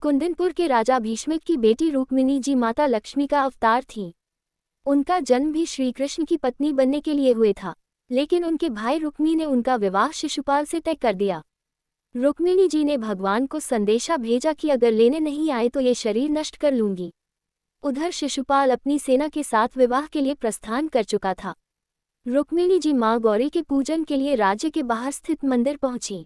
कुंदनपुर के राजा भीष्मिक की बेटी रुक्मिणी जी माता लक्ष्मी का अवतार थीं। उनका जन्म भी श्री कृष्ण की पत्नी बनने के लिए हुए था, लेकिन उनके भाई रुक्मी ने उनका विवाह शिशुपाल से तय कर दिया। रुक्मिणी जी ने भगवान को संदेशा भेजा कि अगर लेने नहीं आए तो ये शरीर नष्ट कर लूंगी। उधर शिशुपाल अपनी सेना के साथ विवाह के लिए प्रस्थान कर चुका था। रुक्मिणी जी मां गौरी के पूजन के लिए राज्य के बाहर स्थित मंदिर पहुंची,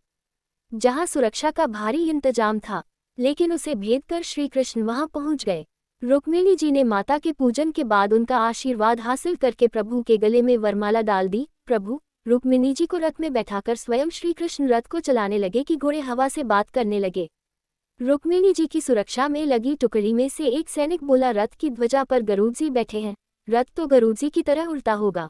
जहां सुरक्षा का भारी इंतजाम था, लेकिन उसे भेद कर श्री कृष्ण वहां पहुंच गए। रुक्मिणी जी ने माता के पूजन के बाद उनका आशीर्वाद हासिल करके प्रभु के गले में वरमाला डाल दी। प्रभु रुक्मिणी जी को रथ में बैठाकर स्वयं श्री कृष्ण रथ को चलाने लगे कि घोड़े हवा से बात करने लगे। रुक्मिणी जी की सुरक्षा में लगी टुकड़ी में से एक सैनिक बोला, रथ की ध्वजा पर गरुड़ जी बैठे हैं, रथ तो गरुड़ जी की तरह उड़ता होगा।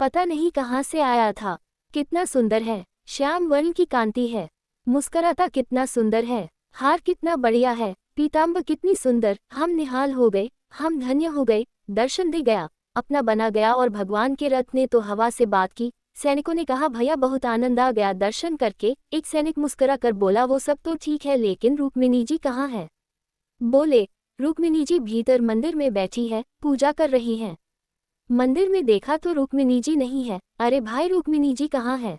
पता नहीं कहाँ से आया था। कितना सुंदर है, श्याम वर्ण की कांति है, मुस्कुराता कितना सुंदर है, हार कितना बढ़िया है, पीताम्बर कितनी सुंदर। हम निहाल हो गए, हम धन्य हो गए, दर्शन दे गया, अपना बना गया। और भगवान के रथ ने तो हवा से बात की। सैनिकों ने कहा, भैया बहुत आनंद आ गया दर्शन करके। एक सैनिक मुस्कुरा कर बोला, वो सब तो ठीक है, लेकिन रुक्मिणी जी कहाँ है? बोले, रुक्मिणी जी भीतर मंदिर में बैठी है, पूजा कर रही हैं। मंदिर में देखा तो रुक्मिणी जी नहीं है। अरे भाई, रुक्मिणी जी कहाँ है?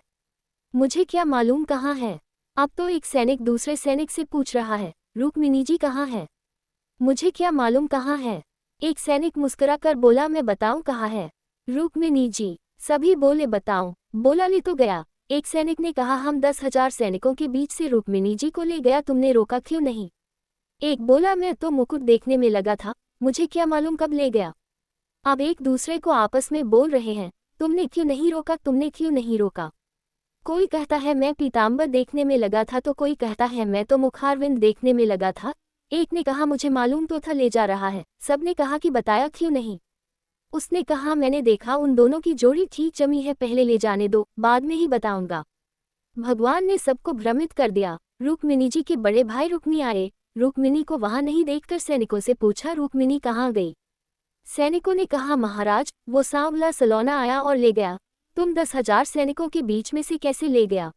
मुझे क्या मालूम कहाँ है। अब तो एक सैनिक दूसरे सैनिक से पूछ रहा है, रुक्मिणी जी कहाँ है? मुझे क्या मालूम कहाँ है। एक सैनिक मुस्कुरा कर बोला, मैं बताऊं कहाँ है रुक्मिणी जी? सभी बोले बताऊं। बोला, ले तो गया। एक सैनिक ने कहा, हम 10,000 सैनिकों के बीच से रुक्मिणी जी को ले गया, तुमने रोका क्यों नहीं? एक बोला, मैं तो मुकुट देखने में लगा था, मुझे क्या मालूम कब ले गया। अब एक दूसरे को आपस में बोल रहे हैं, तुमने क्यों नहीं रोका, तुमने क्यों नहीं रोका। कोई कहता है मैं पीताम्बर देखने में लगा था, तो कोई कहता है मैं तो मुखारविंद देखने में लगा था। एक ने कहा, मुझे मालूम तो था ले जा रहा है। सबने कहा कि बताया क्यों नहीं। उसने कहा, मैंने देखा उन दोनों की जोड़ी ठीक जमी है, पहले ले जाने दो, बाद में ही बताऊंगा। भगवान ने सबको भ्रमित कर दिया। रुक्मिणी जी के बड़े भाई रुक्मी आए। रुक्मिणी को वहां नहीं देखकर सैनिकों से पूछा, रुक्मिणी कहाँ गई? सैनिकों ने कहा, महाराज वो सांवला सलोना आया और ले गया। तुम 10,000 सैनिकों के बीच में से कैसे ले गया?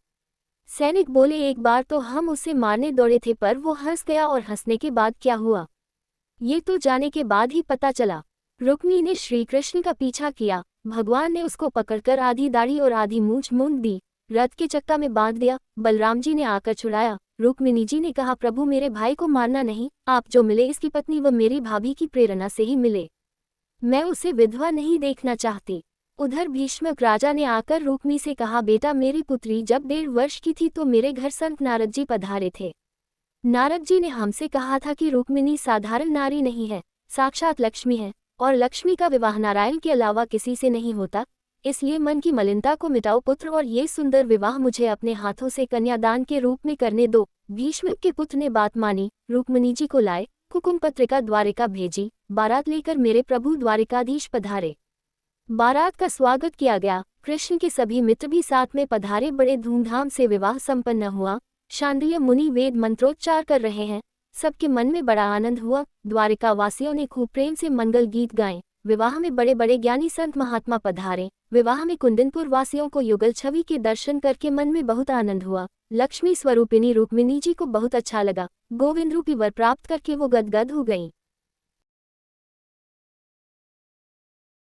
सैनिक बोले, एक बार तो हम उसे मारने दौड़े थे, पर वो हंस गया, और हंसने के बाद क्या हुआ ये तो जाने के बाद ही पता चला। रुक्मिणी ने श्री कृष्ण का पीछा किया। भगवान ने उसको पकड़कर आधी दाढ़ी और आधी मूंछ मूंद दी, रथ के चक्का में बांध दिया। बलराम जी ने आकर छुड़ाया। रुक्मिणी जी ने कहा, प्रभु मेरे भाई को मारना नहीं, आप जो मिले इसकी पत्नी वह मेरी भाभी की प्रेरणा से ही मिले, मैं उसे विधवा नहीं देखना चाहती। उधर भीष्मक राजा ने आकर रुक्मी से कहा, बेटा मेरी पुत्री जब 1.5 वर्ष की थी तो मेरे घर संत नारद जी पधारे थे। नारद जी ने हमसे कहा था कि रुक्मिणी साधारण नारी नहीं है, साक्षात लक्ष्मी है, और लक्ष्मी का विवाह नारायण के अलावा किसी से नहीं होता, इसलिए मन की मलिनता को मिटाओ पुत्र, और ये सुंदर विवाह मुझे अपने हाथों से कन्यादान के रूप में करने दो। भीष्मक के पुत्र ने बात मानी। रुक्मिणी जी को लाए, हुकुम पत्रिका द्वारिका भेजी, बारात लेकर मेरे प्रभु द्वारिकाधीश पधारे। बारात का स्वागत किया गया। कृष्ण के सभी मित्र भी साथ में पधारे। बड़े धूमधाम से विवाह संपन्न हुआ। शांडिल्य मुनि वेद मंत्रोच्चार कर रहे हैं। सबके मन में बड़ा आनंद हुआ। द्वारिका वासियों ने खूब प्रेम से मंगल गीत गाए। विवाह में बड़े बड़े ज्ञानी संत महात्मा पधारे। विवाह में कुंदनपुर वासियों को युगल छवि के दर्शन करके मन में बहुत आनंद हुआ। लक्ष्मी स्वरूपिणी रुक्मिणी जी को बहुत अच्छा लगा। गोविंद रूपी वर प्राप्त करके वो गदगद हो गईं।